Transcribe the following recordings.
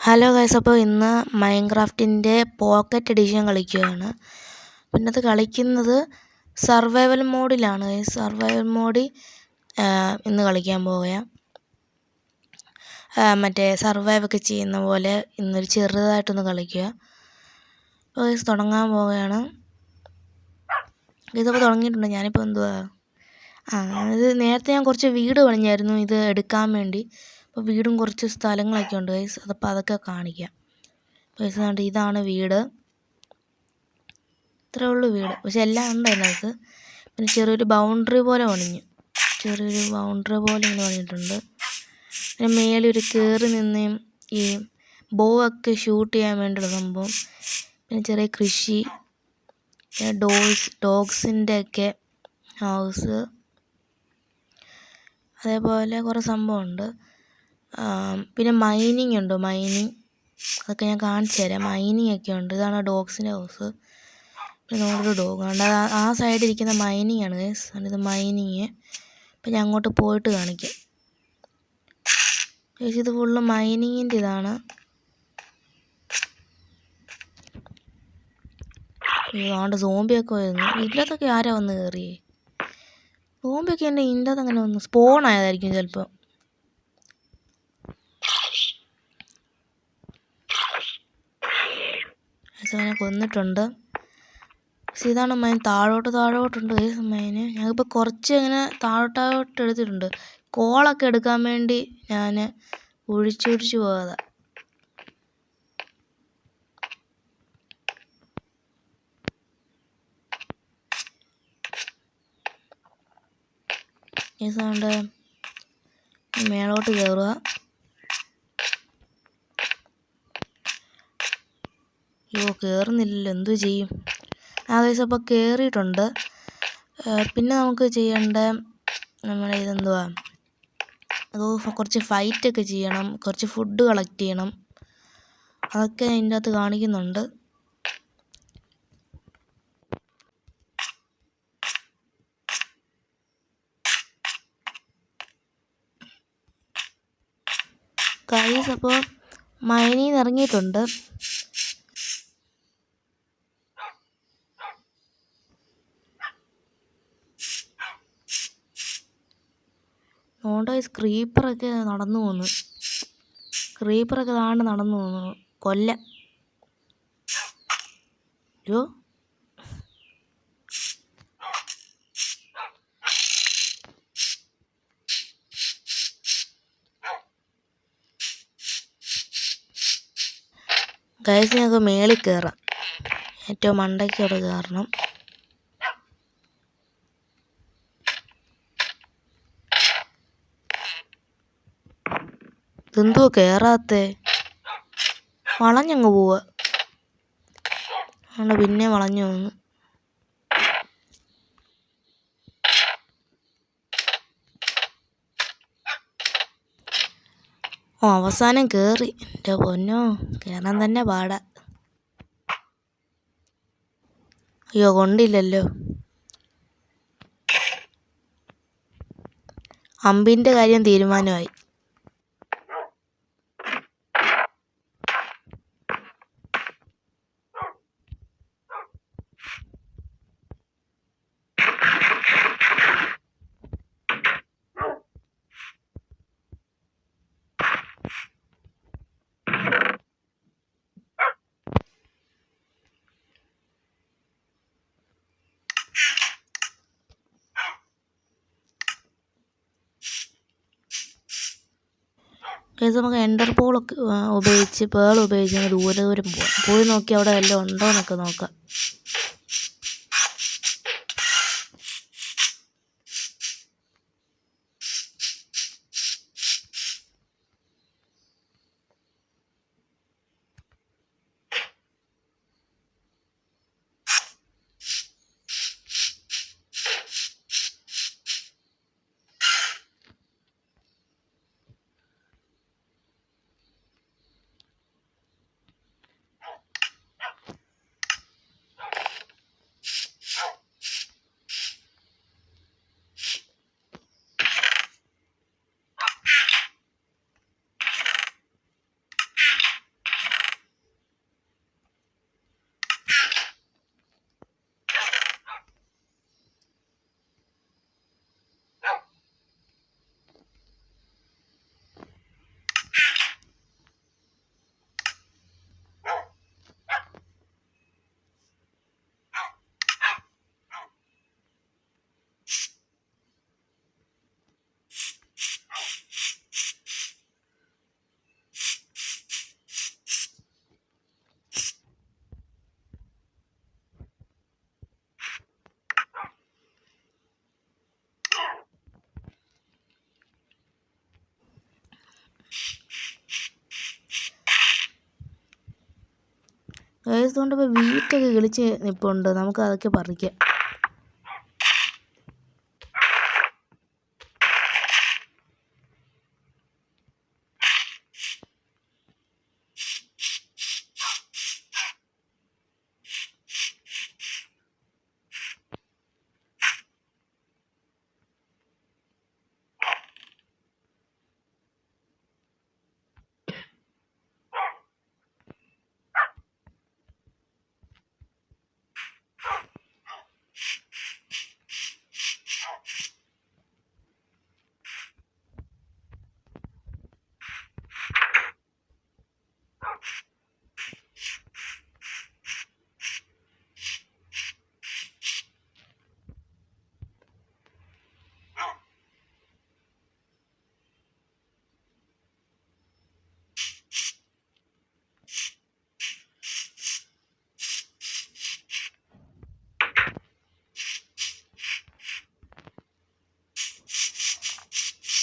Hello guys, അപ്പോൾ ഇന്ന് മൈൻക്രാഫ്റ്റിൻ്റെ pocket edition കളിക്കുകയാണ്. പിന്നെ അത് കളിക്കുന്നത് സർവൈവൽ മോഡിലാണ്. സർവൈവൽ മോഡിൽ ഇന്ന് കളിക്കാൻ പോവുക. മറ്റേ സർവൈവൊക്കെ ചെയ്യുന്ന പോലെ ഇന്നൊരു ചെറുതായിട്ടൊന്ന് കളിക്കുക. അപ്പോൾ ഗൈസ് തുടങ്ങാൻ പോവുകയാണ്. ഇതിപ്പോൾ തുടങ്ങിയിട്ടുണ്ട്. ഞാനിപ്പോൾ ഇത് നേരത്തെ ഞാൻ കുറച്ച് വീട് പണിഞ്ഞായിരുന്നു ഇത് എടുക്കാൻ വേണ്ടി. അപ്പോൾ വീടും കുറച്ച് സ്ഥലങ്ങളൊക്കെ ഉണ്ട് ഗൈസ്. അതപ്പോൾ അതൊക്കെ കാണിക്കാം. ഗൈസ് കണ്ട് ഇതാണ് വീട്. ഇത്രേ ഉള്ളൂ വീട്, പക്ഷെ എല്ലാം ഉണ്ട് അതിനകത്ത്. പിന്നെ ചെറിയൊരു ബൗണ്ടറി പോലെ പണിഞ്ഞു. ചെറിയൊരു ബൗണ്ടറി പോലെ ഇങ്ങനെ പണിയിട്ടുണ്ട്. പിന്നെ മേലെ ഒരു കയറി നിന്ന് ഈ ബോ ഒക്കെ ഷൂട്ട് ചെയ്യാൻ വേണ്ടിയുള്ള സംഭവം. പിന്നെ ചെറിയ കൃഷി, ഡോഗ്സിൻ്റെ ഒക്കെ ഹൗസ്, അതേപോലെ കുറേ സംഭവമുണ്ട്. പിന്നെ മൈനിങ് ഉണ്ട്. അതൊക്കെ ഞാൻ കാണിച്ചു തരാം. മൈനിങ് ഒക്കെ ഉണ്ട്. ഇതാണ് ഡോഗ്സിൻ്റെ ഹൗസ്. പിന്നെ നമ്മളൊരു ഡോഗ് ഉണ്ട്. ആ സൈഡിൽ ഇരിക്കുന്ന മൈനിങ് ആണ് ഗൈസ്. ഇത് മൈനിങ്. അപ്പം ഞാൻ അങ്ങോട്ട് പോയിട്ട് കാണിക്കാം ഗൈസ്. ഇത് ഫുള്ള് മൈനിങ്ങിൻ്റെ ഇതാണ്. അതുകൊണ്ട് സോംബിയൊക്കെ വരുന്നു. ഇതിനകത്തൊക്കെ ആരാ വന്ന് കയറിയേ? സോംബിയൊക്കെ എൻ്റെ ഇതിൻ്റെ അങ്ങനെ വന്നു സ്പോൺ ആയതായിരിക്കും ചിലപ്പോൾ. അവനെ കൊന്നിട്ടുണ്ട്. പക്ഷെ ഇതാണ് മൈൻ. താഴോട്ടുണ്ട് മൈന്. ഞങ്ങളിപ്പോൾ കുറച്ച് ഇങ്ങനെ താഴോട്ട് എടുത്തിട്ടുണ്ട്. കോളൊക്കെ എടുക്കാൻ വേണ്ടി ഞാൻ ഒഴിച്ചു പോകാതെ. ഈ സൗണ്ട് മേളോട്ട് കയറുക. അയ്യോ, കയറുന്നില്ലല്ലോ, എന്തു ചെയ്യും? ഗൈസ് അപ്പോൾ കയറിയിട്ടുണ്ട്. പിന്നെ നമുക്ക് ചെയ്യേണ്ട നമ്മുടെ ഇതെന്തുവാ, കുറച്ച് ഫൈറ്റൊക്കെ ചെയ്യണം, കുറച്ച് ഫുഡ് കളക്ട് ചെയ്യണം. അതൊക്കെ അതിൻ്റെ അകത്ത് കാണിക്കുന്നുണ്ട്. ഗൈസ് അപ്പോൾ മൈനിൽ നിന്ന് ഇറങ്ങിയിട്ടുണ്ട്. അതുകൊണ്ട് ക്രീപ്പറൊക്കെ നടന്നു പോകുന്നു. കൊല്ലം. അയ്യോ, ഗൈസ് ഞങ്ങൾക്ക് മേളിൽ കയറാം. ഏറ്റവും മണ്ടയ്ക്ക് അവിടെ കയറണം. ഇതെന്തോ കയറാത്തേ? വളഞ്ഞങ്ങ് പോവുക. അതുകൊണ്ട് പിന്നെ വളഞ്ഞു വന്നു. അവസാനം കയറി. എൻ്റെ പൊന്നോ, കയറാൻ തന്നെ പാടാ. അയ്യോ, കൊണ്ടില്ലല്ലോ. അമ്പിൻ്റെ കാര്യം തീരുമാനമായി. ഗൈസ് നമുക്ക് എൻ്റർ പോളൊക്കെ ഉപയോഗിച്ച് പേൾ ഉപയോഗിച്ച് ദൂരം പോകാം. പോയി നോക്കി അവിടെ വല്ലതും ഉണ്ടോ എന്നൊക്കെ നോക്കാം. കൊണ്ട് ഇപ്പോൾ വീറ്റൊക്കെ കിളിച്ച് നിൽപ്പുണ്ട്, നമുക്ക് അതൊക്കെ പറിക്കാം.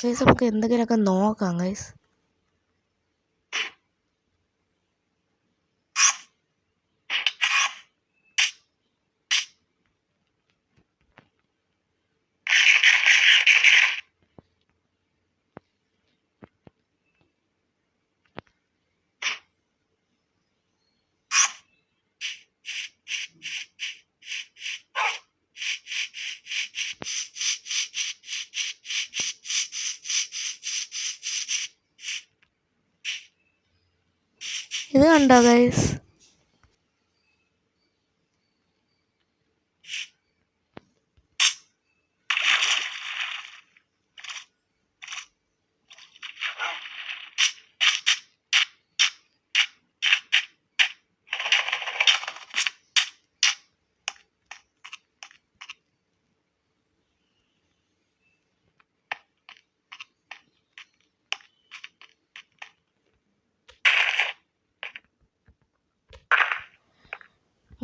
ഗൈസ് നമുക്ക് എന്തെങ്കിലുമൊക്കെ നോക്കാം ഗൈസ്. ഇത് കണ്ടോ ഗൈസ്?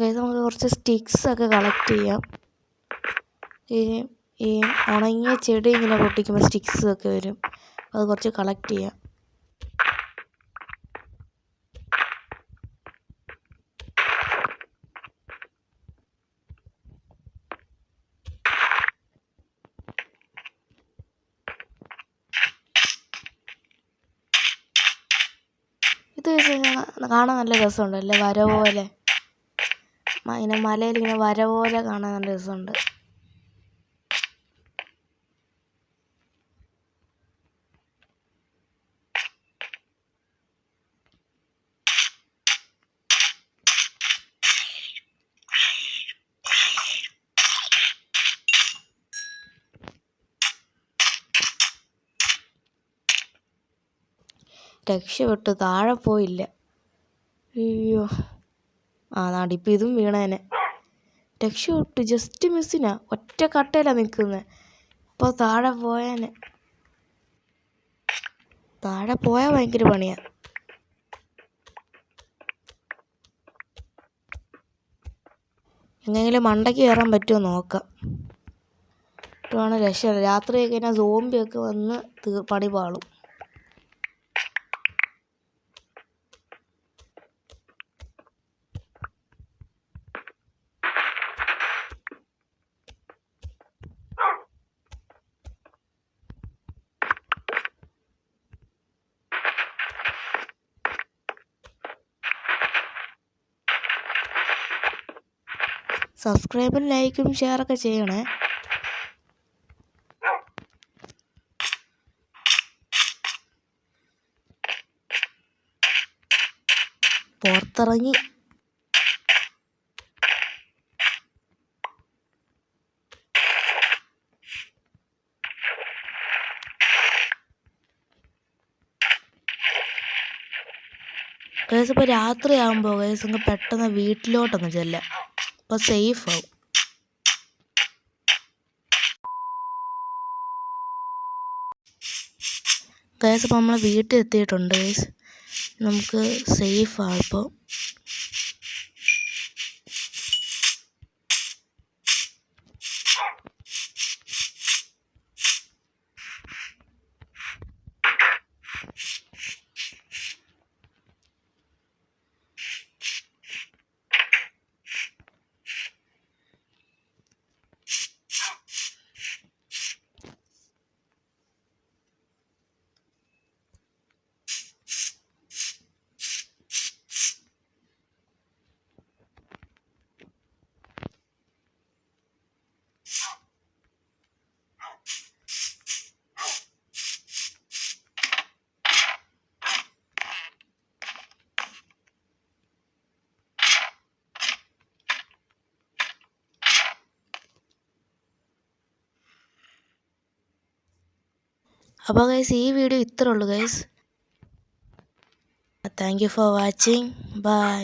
ഗൈസ് നമുക്ക് കുറച്ച് സ്റ്റിക്സൊക്കെ കളക്ട് ചെയ്യാം. ഈ ഉണങ്ങിയ ചെടി ഇങ്ങനെ പൊട്ടിക്കുമ്പോൾ സ്റ്റിക്സൊക്കെ വരും, അത് കുറച്ച് കളക്ട് ചെയ്യാം. ഇത് കാണാൻ നല്ല രസമുണ്ടല്ലേ, വര പോലെ. ഇങ്ങനെ മലയിൽ ഇങ്ങനെ വര പോലെ കാണാൻ നല്ല രസമുണ്ട്. രക്ഷപ്പെട്ടു, താഴെ പോയില്ല. അയ്യോ, നാടിപ്പോൾ ഇതും വീണേനെ. രക്ഷപ്പെട്ടു, ജസ്റ്റ് മിസ്സിനാ, ഒറ്റ കട്ടയിലാണ് നിൽക്കുന്നത്. ഇപ്പോൾ താഴെ പോയേനെ. താഴെ പോയാൽ ഭയങ്കര പണിയാണ്. എങ്ങനെയെങ്കിലും മണ്ടയ്ക്ക് കയറാൻ പറ്റുമോ നോക്കാം. ഇട്ടുവാണ് രക്ഷ. രാത്രിയൊക്കെ കഴിഞ്ഞാൽ സോംബിയൊക്കെ വന്ന് പണി പാളും. സബ്സ്ക്രൈബും ലൈക്കും ഷെയറൊക്കെ ചെയ്യണേ. പുറത്തിറങ്ങി. ഗൈസ് ഇപ്പോൾ രാത്രിയാകുമ്പോൾ ഗൈസ് അങ്ങ് പെട്ടെന്ന് വീട്ടിലോട്ടൊന്ന് ചെല്ലാം, അപ്പോൾ സേഫ് ആവും. ഗൈസ് ഇപ്പോൾ നമ്മൾ വീട്ടിൽ എത്തിയിട്ടുണ്ട് ഗൈസ്, നമുക്ക് സേഫാണ് ഇപ്പോൾ. അപ്പോൾ ഗൈസ് ഈ വീഡിയോ ഇത്രേ ഉള്ളൂ guys. Thank you for watching. By.